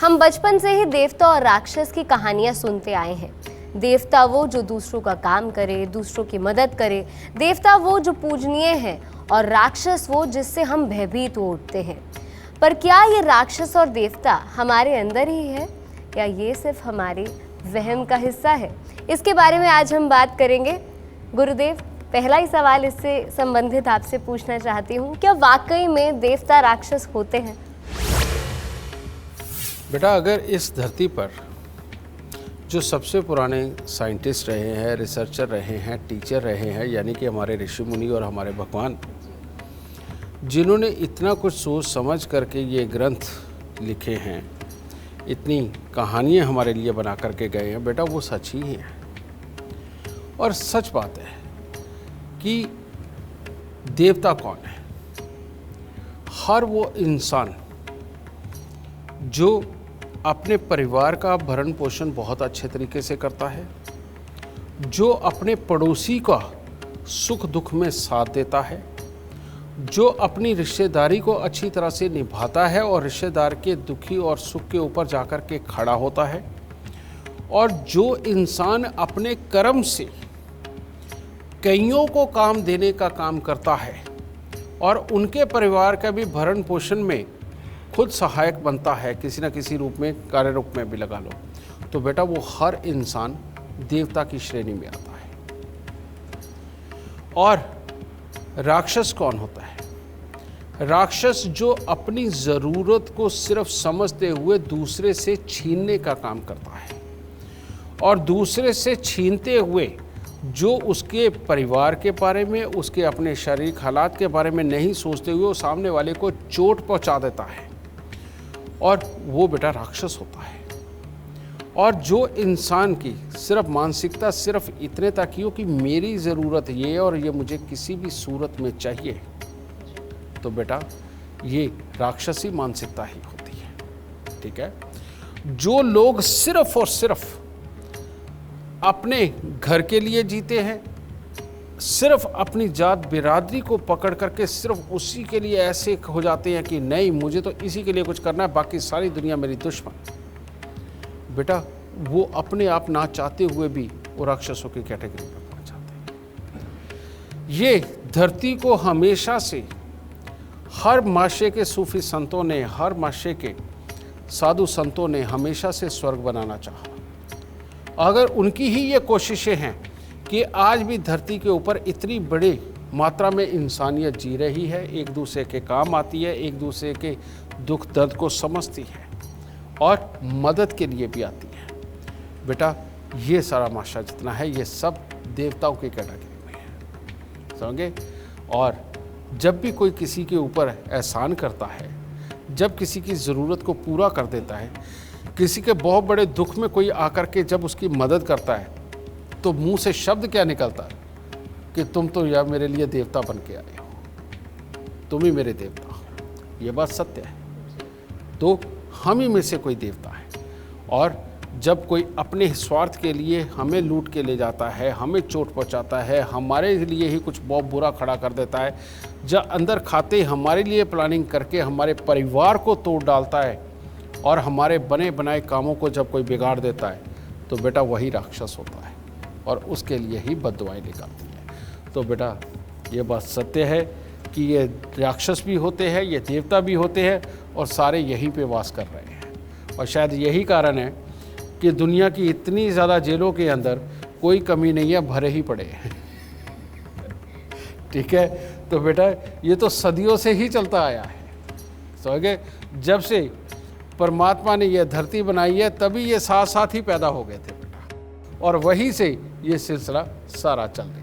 हम बचपन से ही देवता और राक्षस की कहानियां सुनते आए हैं। देवता वो जो दूसरों का काम करे, दूसरों की मदद करे। देवता वो जो पूजनीय है और राक्षस वो जिससे हम भयभीत हो उठते हैं। पर क्या ये राक्षस और देवता हमारे अंदर ही है या ये सिर्फ हमारे वहम का हिस्सा है? इसके बारे में आज हम बात करेंगे। गुरुदेव, पहला ही सवाल इससे संबंधित आपसे पूछना चाहती हूँ, क्या वाकई में देवता राक्षस होते हैं? बेटा, अगर इस धरती पर जो सबसे पुराने साइंटिस्ट रहे हैं, रिसर्चर रहे हैं, टीचर रहे हैं, यानी कि हमारे ऋषि मुनि और हमारे भगवान, जिन्होंने इतना कुछ सोच समझ करके ये ग्रंथ लिखे हैं, इतनी कहानियाँ हमारे लिए बना करके गए हैं, बेटा वो सच ही हैं। और सच बात है कि देवता कौन है? हर वो इंसान जो अपने परिवार का भरण पोषण बहुत अच्छे तरीके से करता है, जो अपने पड़ोसी का सुख दुख में साथ देता है, जो अपनी रिश्तेदारी को अच्छी तरह से निभाता है और रिश्तेदार के दुखी और सुख के ऊपर जाकर के खड़ा होता है, और जो इंसान अपने कर्म से कईयों को काम देने का काम करता है और उनके परिवार का भी भरण पोषण में खुद सहायक बनता है, किसी न किसी रूप में, कार्य रूप में भी लगा लो, तो बेटा वो हर इंसान देवता की श्रेणी में आता है। और राक्षस कौन होता है? राक्षस जो अपनी ज़रूरत को सिर्फ समझते हुए दूसरे से छीनने का काम करता है, और दूसरे से छीनते हुए जो उसके परिवार के बारे में, उसके अपने शारीरिक हालात के बारे में नहीं सोचते हुए वो सामने वाले को चोट पहुंचा देता है, और वो बेटा राक्षस होता है। और जो इंसान की सिर्फ मानसिकता सिर्फ इतने तक ही हो कि मेरी ज़रूरत ये और ये मुझे किसी भी सूरत में चाहिए, तो बेटा ये राक्षसी मानसिकता ही होती है। ठीक है? जो लोग सिर्फ और सिर्फ अपने घर के लिए जीते हैं, सिर्फ अपनी जात बिरादरी को पकड़ करके सिर्फ उसी के लिए ऐसे हो जाते हैं कि नहीं, मुझे तो इसी के लिए कुछ करना है, बाकी सारी दुनिया मेरी दुश्मन, बेटा वो अपने आप ना चाहते हुए भी वो राक्षसों की कैटेगरी में पहुंच जाते हैं। ये धरती को हमेशा से हर माशे के सूफी संतों ने, हर माशे के साधु संतों ने हमेशा से स्वर्ग बनाना चाहा। अगर उनकी ही ये कोशिशें हैं कि आज भी धरती के ऊपर इतनी बड़ी मात्रा में इंसानियत जी रही है, एक दूसरे के काम आती है, एक दूसरे के दुख दर्द को समझती है और मदद के लिए भी आती है, बेटा ये सारा माशा जितना है ये सब देवताओं की कैटेगरी में है, समझे? और जब भी कोई किसी के ऊपर एहसान करता है, जब किसी की ज़रूरत को पूरा कर देता है, किसी के बहुत बड़े दुख में कोई आकर के जब उसकी मदद करता है, तो मुंह से शब्द क्या निकलता है कि तुम तो यार मेरे लिए देवता बन के आए हो, तुम ही मेरे देवता हो। ये बात सत्य है। तो हम ही में से कोई देवता है। और जब कोई अपने स्वार्थ के लिए हमें लूट के ले जाता है, हमें चोट पहुंचाता है, हमारे लिए ही कुछ बहुत बुरा खड़ा कर देता है, जब अंदर खाते हमारे लिए प्लानिंग करके हमारे परिवार को तोड़ डालता है और हमारे बने बनाए कामों को जब कोई बिगाड़ देता है, तो बेटा वही राक्षस होता है और उसके लिए ही बद्दुआएं निकालती है। तो बेटा ये बात सत्य है कि ये राक्षस भी होते हैं, ये देवता भी होते हैं, और सारे यहीं पे वास कर रहे हैं। और शायद यही कारण है कि दुनिया की इतनी ज़्यादा जेलों के अंदर कोई कमी नहीं है, भरे ही पड़े हैं। ठीक है? तो बेटा ये तो सदियों से ही चलता आया है, समझे? जब से परमात्मा ने यह धरती बनाई है तभी ये साथ साथ ही पैदा हो गए थे बेटा, और वहीं से ये सिलसिला सारा चल रहा है।